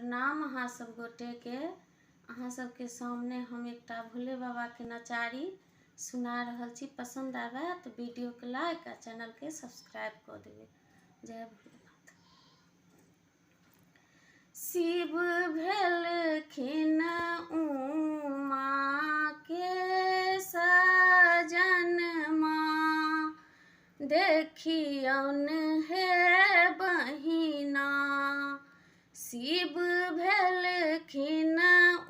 प्रणाम अहाँ सब गोटे के। अहाँ सबके सामने हम एकटा भोले बाबा के नचारी सुना रहल छी। पसंद आवे तो वीडियो के लाइक आ चैनल के सब्सक्राइब कर देवे। जय भोलेनाथ। शिव भेलखिन उमा के सजनमा, देखियौन हे बहिना। शिव भेलखिन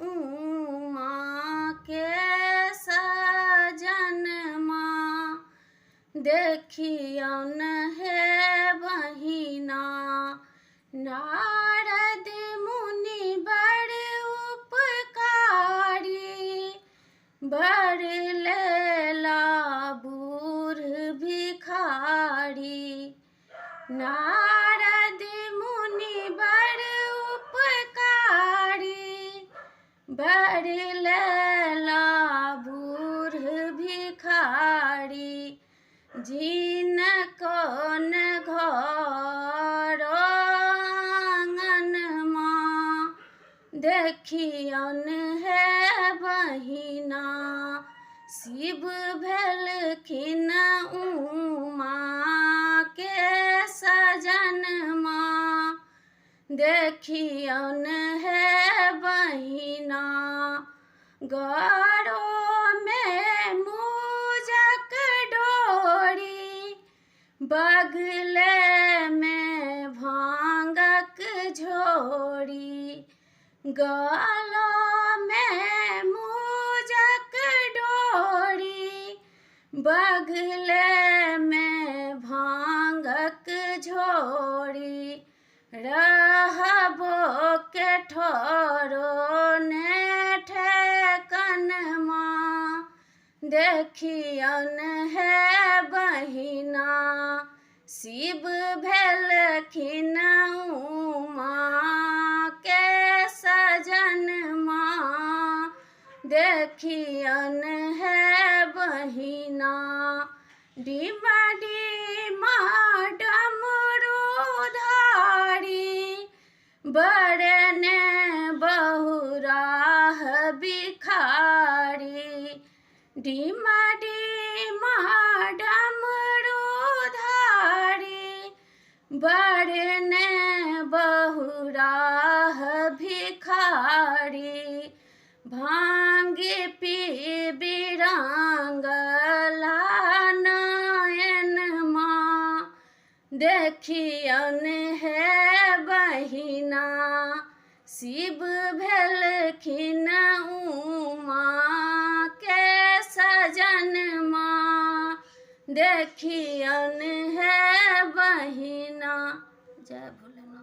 उमा के सजनमा, देखियौन हे बहिना। नारद मुनि बड़ उपकारी, बड़ लेला बूढ़ भिखारी। नारद मुनि बड़ उपकारी, बड़ लेला बूढ़ भिखारी। जिनको न घर आंगनमा, देखियौन हे बहिना। शिव भेलखिन उमा के सजनमा, देखियौन हे बहिना। गरो में मूजक डोरी, बगले में भांगक झोरी। गलो में मूजक डोरी, बगले में भांगक झोरी। रहबो के ठोरो ने ठेकनमा, देखियौन हे बहिना। शिव भेलखिन उमा के सजनमा, देखियौन हे बहिना। डिमा डिमा डमरू धारी, बड़ ने बहुराह भिखारी। डिमा डिमा डमरू धारी, बड़ ने बहुराह भिखारी। भांग पी बिरंगला नयनमा, देखियौन हे बहिना। शिव भेलखिन उमा के सजनमा, देखियौन हे बहिना। जय भोलेनाथ।